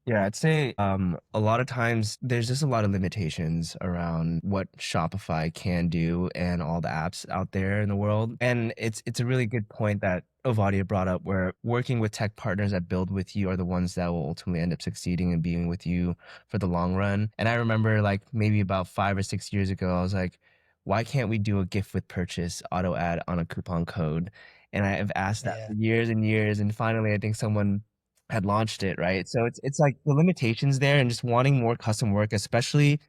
Yeah, I'd say a lot of times there's just a lot of limitations around what Shopify can do and all the apps out there in the world. And it's a really good point that Ovadia brought up, where working with tech partners that build with you are the ones that will ultimately end up succeeding and being with you for the long run. And I remember like maybe about 5 or 6 years ago, I was like, why can't we do a gift with purchase auto ad on a coupon code? And I have asked that yeah. for years and years, and finally I think someone had launched it, right? So it's like the limitations there and just wanting more custom work, especially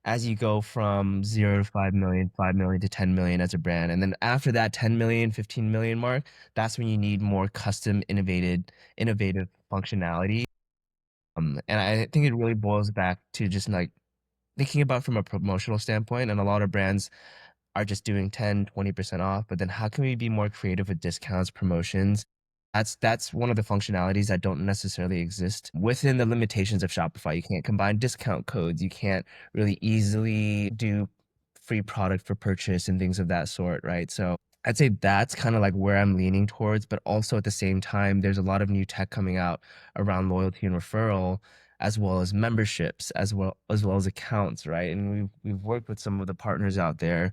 as you go from 0 to 5 million, 5 million to 10 million as a brand. And then after that 10 million, 15 million mark, that's when you need more custom innovative functionality. And I think it really boils back to just like thinking about from a promotional standpoint. And a lot of brands are just doing 10, 20% off, but then how can we be more creative with discounts, promotions? That's one of the functionalities that don't necessarily exist within the limitations of Shopify. You can't combine discount codes. You can't really easily do free product for purchase and things of that sort, right? So I'd say that's kind of like where I'm leaning towards, but also at the same time, there's a lot of new tech coming out around loyalty and referral, as well as memberships, as well as accounts, right? And we've worked with some of the partners out there,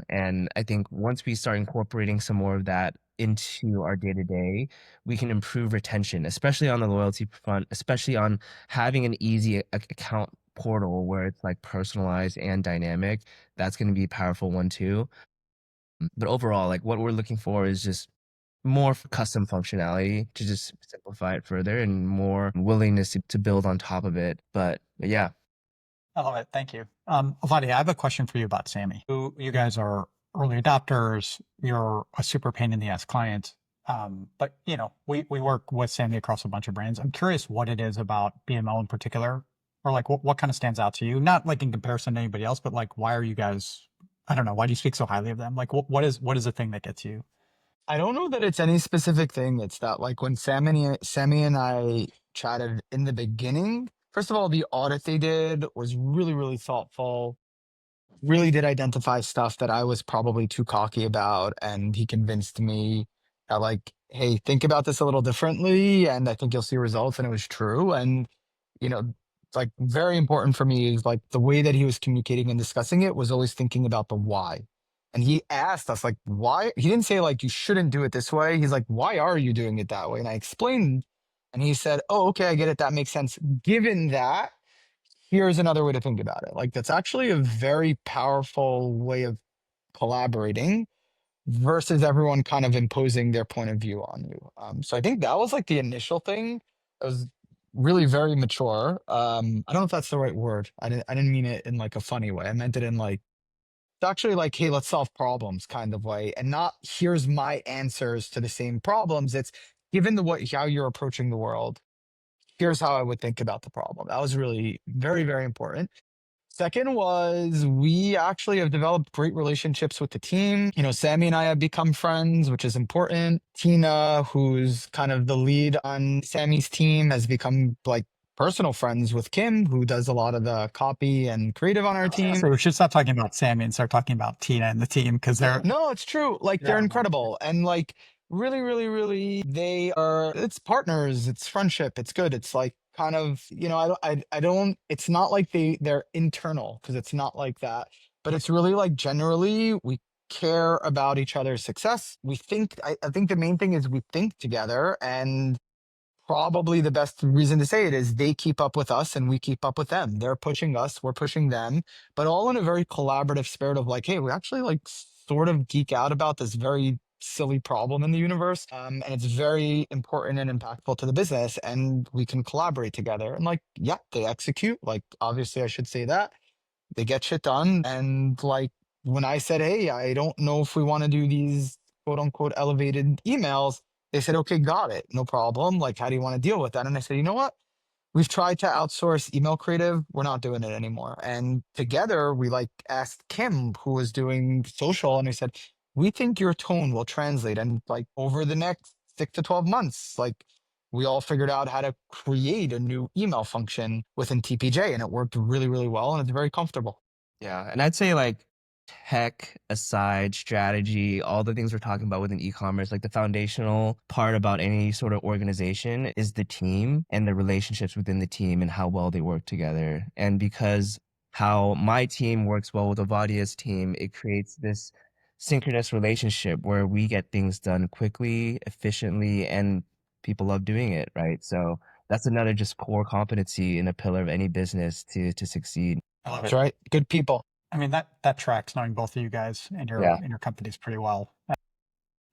and I think once we start incorporating some more of that into our day to day, we can improve retention, especially on the loyalty front, especially on having an easy account portal where it's like personalized and dynamic. That's going to be a powerful one too. But overall, like what we're looking for is just more custom functionality to just simplify it further and more willingness to build on top of it. But yeah. I love it. Thank you. Ovadia, I have a question for you about Sammy. You guys are early adopters. You're a super pain in the ass client. But you know, we work with Sammy across a bunch of brands. I'm curious what it is about BMO in particular, or like what kind of stands out to you? Not like in comparison to anybody else, but like why are you guys, I don't know, why do you speak so highly of them? Like what is the thing that gets you? I don't know that it's any specific thing. It's that like when Sammy and I chatted in the beginning, first of all, the audit they did was really, really thoughtful. Really did identify stuff that I was probably too cocky about. And he convinced me that like, hey, think about this a little differently. And I think you'll see results. And it was true. And, you know, like very important for me is like the way that he was communicating and discussing it was always thinking about the why. And he asked us like, why? He didn't say like, you shouldn't do it this way. He's like, why are you doing it that way? And I explained, and he said, oh, okay, I get it. That makes sense. Given that, here's another way to think about it. Like that's actually a very powerful way of collaborating versus everyone kind of imposing their point of view on you. So I think that was like the initial thing. It was really very mature. I don't know if that's the right word. I didn't mean it in like a funny way. I meant it in like it's actually like, hey, let's solve problems kind of way, and not here's my answers to the same problems. It's given the what how you're approaching the world, here's how I would think about the problem. That was really very, very important. Second was we actually have developed great relationships with the team. You know, Sammy and I have become friends, which is important. Tina, who's kind of the lead on Sammy's team, has become like personal friends with Kim, who does a lot of the copy and creative on our team. So we should stop talking about Sammy and start talking about Tina and the team because they're No, it's true. Like they're yeah. incredible. And like really, really, really, they are, it's partners, it's friendship, it's good. It's like kind of, you know, I don't, it's not like they're internal because it's not like that, but it's really like generally care about each other's success. I think the main thing is we think together, and probably the best reason to say it is they keep up with us and we keep up with them. They're pushing us, we're pushing them, but all in a very collaborative spirit of like, hey, we actually like sort of geek out about this very silly problem in the universe. And it's very important and impactful to the business, and we can collaborate together. And like, yeah, they execute. Like, obviously, I should say that they get shit done. And like, when I said, hey, I don't know if we want to do these quote unquote elevated emails, they said, okay, got it. No problem. Like, how do you want to deal with that? And I said, you know what? We've tried to outsource email creative. We're not doing it anymore. And together we like asked Kim, who was doing social, and I said, we think your tone will translate. And like over the next 6 to 12 months, like we all figured out how to create a new email function within TPJ, and it worked really, really well. And it's very comfortable. Yeah. And I'd say like tech aside, strategy, all the things we're talking about within e-commerce, like the foundational part about any sort of organization is the team and the relationships within the team and how well they work together. And because how my team works well with Ovadia's team, it creates this synchronous relationship where we get things done quickly, efficiently, and people love doing it, right? So that's another just core competency and a pillar of any business to succeed. I love That's it. right. Good people. I mean, that tracks, knowing both of you guys and Yeah. your companies pretty well.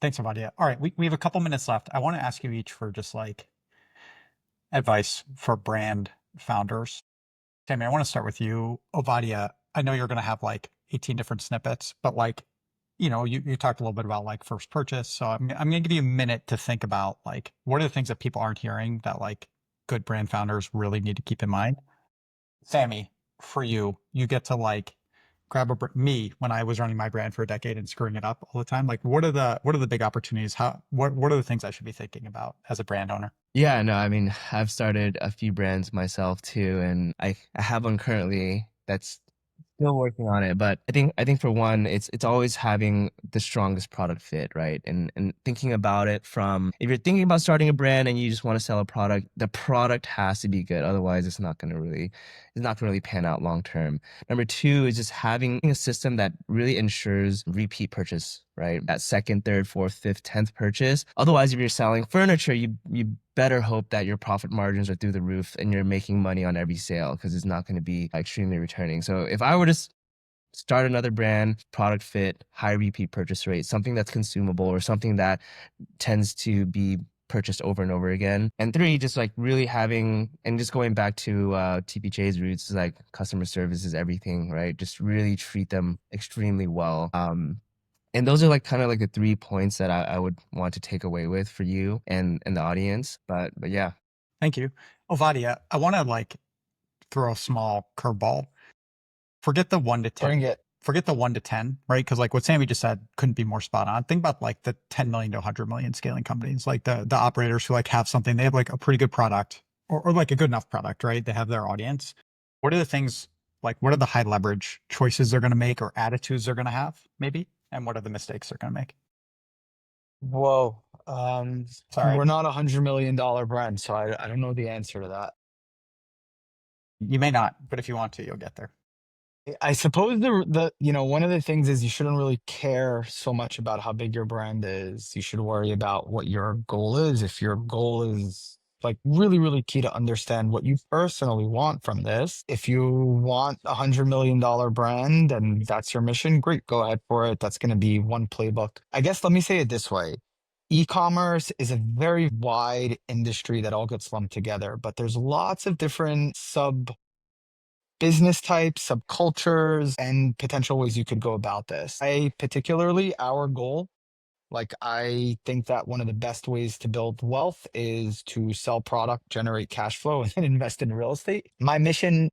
Thanks, Ovadia. All right, we have a couple minutes left. I want to ask you each for just like advice for brand founders. Sammy, I want to start with you. Ovadia, I know you're going to have like 18 different snippets, but like, you know, you talked a little bit about like first purchase. So I'm going to give you a minute to think about like, what are the things that people aren't hearing that like good brand founders really need to keep in mind? Sammy, for you, you get to like grab me when I was running my brand for a decade and screwing it up all the time. Like, what are the big opportunities? What are the things I should be thinking about as a brand owner? Yeah, no, I mean, I've started a few brands myself too, and I have one currently that's still working on it. But I think for one, it's always having the strongest product fit, right? And thinking about it from, if you're thinking about starting a brand and you just want to sell a product, the product has to be good. Otherwise, it's not gonna really pan out long term. Number two is just having a system that really ensures repeat purchase, right? That second, third, fourth, fifth, 10th purchase. Otherwise, if you're selling furniture, you better hope that your profit margins are through the roof and you're making money on every sale, because it's not going to be extremely returning. So if I were to start another brand, product fit, high repeat purchase rate, something that's consumable or something that tends to be purchased over and over again. And three, just like really having, and just going back to TPJ's roots, like customer service is everything, right? Just really treat them extremely well. And those are like kind of like the 3 points that I would want to take away with for you and the audience. But yeah. Thank you. Ovadia, I want to like throw a small curveball. Forget the 1 to 10. Bring it. Forget the 1 to 10, right? Because like what Sammy just said couldn't be more spot on. Think about like the 10 million to 100 million scaling companies, like the operators who like have something, they have like a pretty good product or like a good enough product, right? They have their audience. What are the things, like what are the high leverage choices they're going to make or attitudes they're going to have maybe? And what are the mistakes they're going to make? Whoa. Sorry. We're not $100 million brand, so I don't know the answer to that. You may not, but if you want to, you'll get there. I suppose the one of the things is you shouldn't really care so much about how big your brand is. You should worry about what your goal is. If your goal is like really, really key to understand what you personally want from this. If you want $100 million brand and that's your mission, great, go ahead for it. That's going to be one playbook. I guess let me say it this way. E-commerce is a very wide industry that all gets lumped together, but there's lots of different business types, subcultures, and potential ways you could go about this. Our goal, like I think that one of the best ways to build wealth is to sell product, generate cash flow, and then invest in real estate. My mission,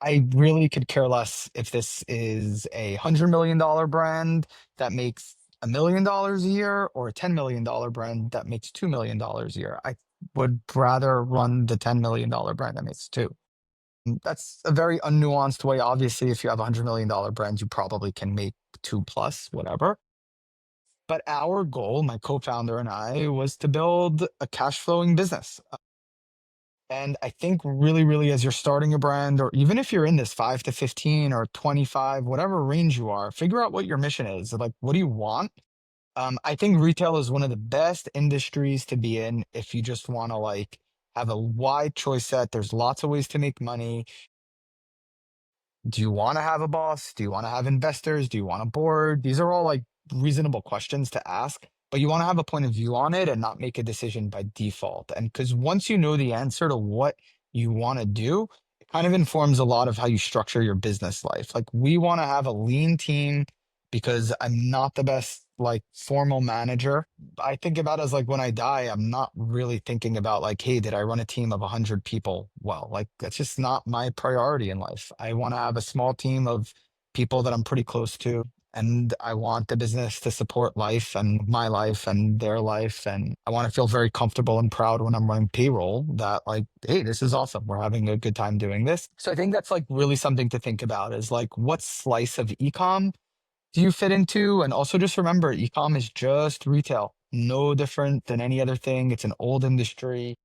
I really could care less if this is a $100 million brand that makes $1 million a year or a $10 million brand that makes $2 million a year. I would rather run the $10 million brand that makes two. That's a very unnuanced way. Obviously, if you have $100 million brand, you probably can make 2+, whatever. But our goal, my co-founder and I, was to build a cash flowing business. And I think really, as you're starting a brand, or even if you're in this 5 to 15 or 25, whatever range you are, figure out what your mission is. Like, what do you want? I think retail is one of the best industries to be in if you just want to like have a wide choice set. There's lots of ways to make money. Do you want to have a boss? Do you want to have investors? Do you want a board? These are all like reasonable questions to ask, but you want to have a point of view on it and not make a decision by default. And because once you know the answer to what you want to do, it kind of informs a lot of how you structure your business life. Like we want to have a lean team because I'm not the best like formal manager. I think about it as like when I die, I'm not really thinking about like, hey, did I run a team of 100 people? Well, like that's just not my priority in life. I want to have a small team of people that I'm pretty close to. And I want the business to support life and my life and their life. And I want to feel very comfortable and proud when I'm running payroll that like, hey, this is awesome. We're having a good time doing this. So I think that's like really something to think about is like what slice of ecom do you fit into? And also just remember, ecom is just retail, no different than any other thing. It's an old industry.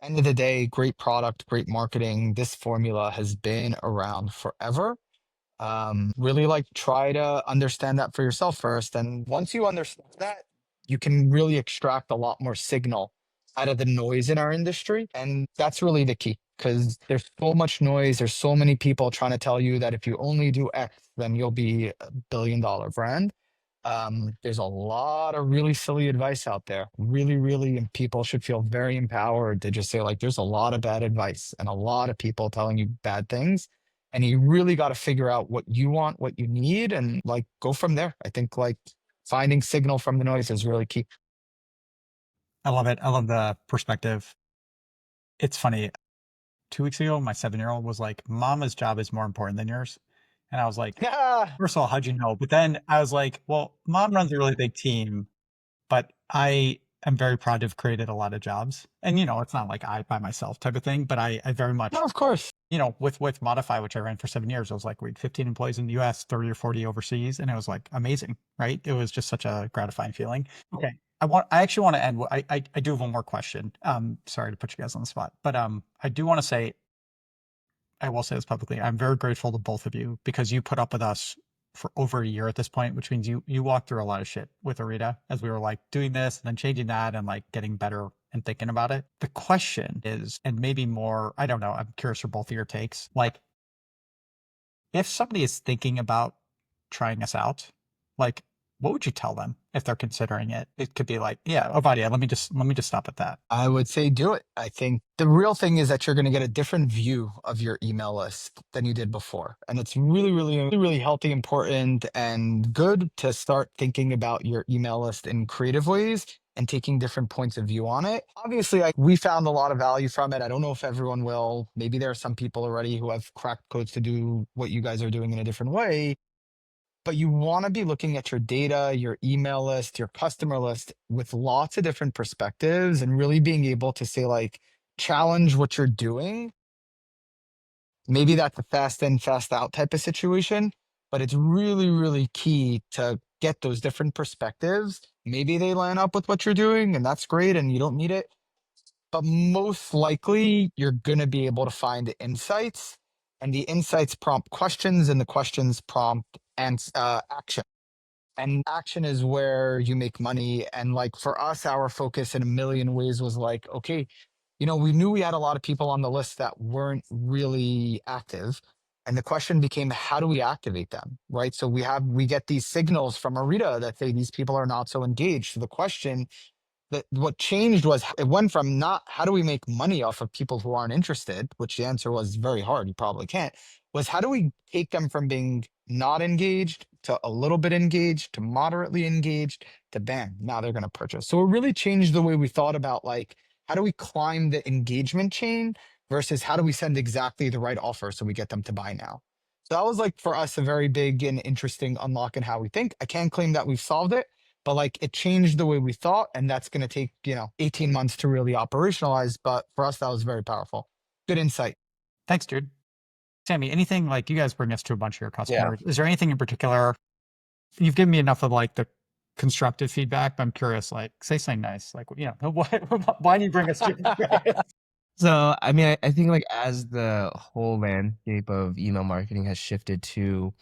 End of the day, great product, great marketing. This formula has been around forever. Really like try to understand that for yourself first. And once you understand that, you can really extract a lot more signal out of the noise in our industry. And that's really the key because there's so much noise. There's so many people trying to tell you that if you only do X, then you'll be a $1 billion brand. There's a lot of really silly advice out there. Really, and people should feel very empowered to just say, like, there's a lot of bad advice and a lot of people telling you bad things. And you really got to figure out what you want, what you need, and like go from there. I think like finding signal from the noise is really key. I love it. I love the perspective. It's funny. 2 weeks ago, my 7-year-old was like, Mama's job is more important than yours. And I was like, Yeah. first of all, how'd you know? But then I was like, well, Mom runs a really big team, but I am very proud to have created a lot of jobs. And, it's not like I by myself type of thing, but I very much, No, of course. with Modify, which I ran for 7 years, it was like we had 15 employees in the US, 30 or 40 overseas. And it was like amazing, right? It was just such a gratifying feeling. Okay. I actually want to end. I do have one more question. Sorry to put you guys on the spot, but I do want to say, I will say this publicly. I'm very grateful to both of you because you put up with us for over a year at this point, which means you walked through a lot of shit with Orita as we were like doing this and then changing that and like getting better and thinking about it. The question is, and maybe more, I don't know, I'm curious for both of your takes. Like, if somebody is thinking about trying us out, like, what would you tell them if they're considering it? It could be like, yeah, Ovadia, let me just stop at that. I would say do it. I think the real thing is that you're going to get a different view of your email list than you did before. And it's really healthy, important, and good to start thinking about your email list in creative ways and taking different points of view on it. Obviously, we found a lot of value from it. I don't know if everyone will. Maybe there are some people already who have cracked codes to do what you guys are doing in a different way. But you want to be looking at your data, your email list, your customer list with lots of different perspectives and really being able to say, like, challenge what you're doing. Maybe that's a fast in, fast out type of situation, but it's really key to get those different perspectives. Maybe they line up with what you're doing, and that's great, and you don't need it. But most likely, you're going to be able to find the insights, and the insights prompt questions, and the questions prompt action. And action is where you make money. And like for us, our focus in a million ways was like, okay, we knew we had a lot of people on the list that weren't really active. And the question became, how do we activate them? Right. So we get these signals from Orita that say these people are not so engaged. So the question that what changed was it went from not how do we make money off of people who aren't interested, which the answer was very hard, you probably can't, was how do we take them from being not engaged to a little bit engaged to moderately engaged to bam, now they're going to purchase. So it really changed the way we thought about like how do we climb the engagement chain versus how do we send exactly the right offer so we get them to buy now. So that was like for us a very big and interesting unlock in how we think. I can't claim that we've solved it, but like it changed the way we thought, and that's going to take 18 months to really operationalize, but for us that was very powerful. Good insight. Thanks, dude. Sammy, anything like you guys bring us to a bunch of your customers? Yeah. Is there anything in particular? You've given me enough of like the constructive feedback, but I'm curious, like say something nice, like why do you bring us to So, I mean, I think like as the whole landscape of email marketing has shifted to,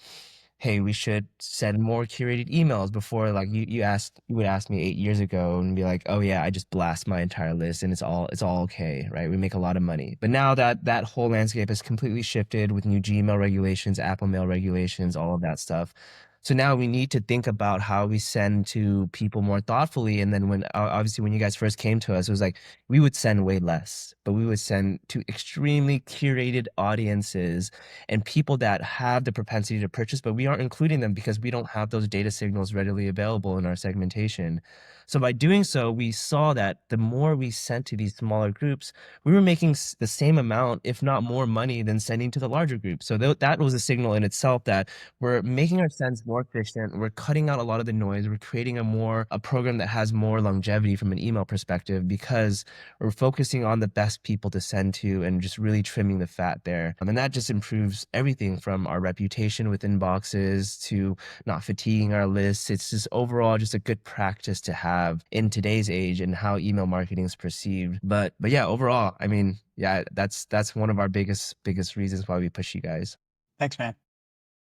hey, we should send more curated emails before like you would ask me 8 years ago and be like, oh yeah, I just blast my entire list and it's all okay, right? We make a lot of money. But now that whole landscape has completely shifted with new Gmail regulations, Apple Mail regulations, all of that stuff. So now we need to think about how we send to people more thoughtfully. And then when obviously when you guys first came to us, it was like we would send way less, but we would send to extremely curated audiences and people that have the propensity to purchase, but we aren't including them because we don't have those data signals readily available in our segmentation. So by doing so, we saw that the more we sent to these smaller groups, we were making the same amount, if not more money than sending to the larger group. So that was a signal in itself that we're making our sends more efficient. We're cutting out a lot of the noise. We're creating a program that has more longevity from an email perspective because we're focusing on the best people to send to and just really trimming the fat there. And that just improves everything from our reputation with inboxes to not fatiguing our lists. It's just overall just a good practice to have in today's age and how email marketing is perceived. But yeah, overall, I mean, yeah, that's one of our biggest reasons why we push you guys. Thanks, man.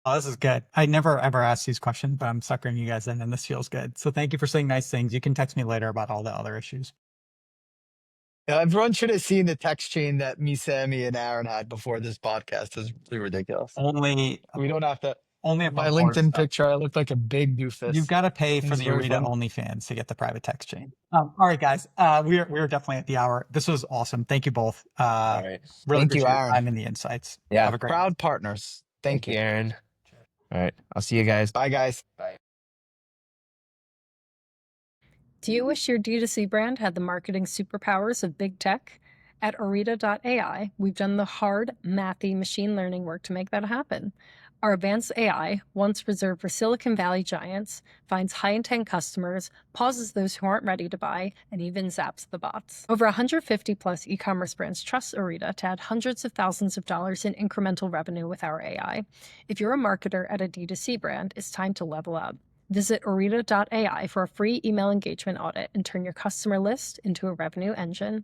Oh, this is good. I never ever asked these questions, but I'm suckering you guys in and this feels good. So thank you for saying nice things. You can text me later about all the other issues. Yeah, everyone should have seen the text chain that me, Sammy, and Aaron had before this podcast. It's really ridiculous. Only We don't have to. my My LinkedIn picture, I look like a big doofus. You've got to pay for It's the very Orita fun. OnlyFans to get the private text chain. All right, guys. We're definitely at the hour. This was awesome. Thank you both. All right. Really Thank you, appreciate your Aaron. time and the insights. Yeah. Have a great night. Proud partners. Thank you. Aaron. All right. I'll see you guys. Bye, guys. Bye. Do you wish your D2C brand had the marketing superpowers of big tech? At Orita.ai, we've done the hard, mathy machine learning work to make that happen. Our advanced AI, once reserved for Silicon Valley giants, finds high-intent customers, pauses those who aren't ready to buy, and even zaps the bots. Over 150 plus e-commerce brands trust Orita to add hundreds of thousands of dollars in incremental revenue with our AI. If you're a marketer at a D2C brand, it's time to level up. Visit Orita.ai for a free email engagement audit and turn your customer list into a revenue engine.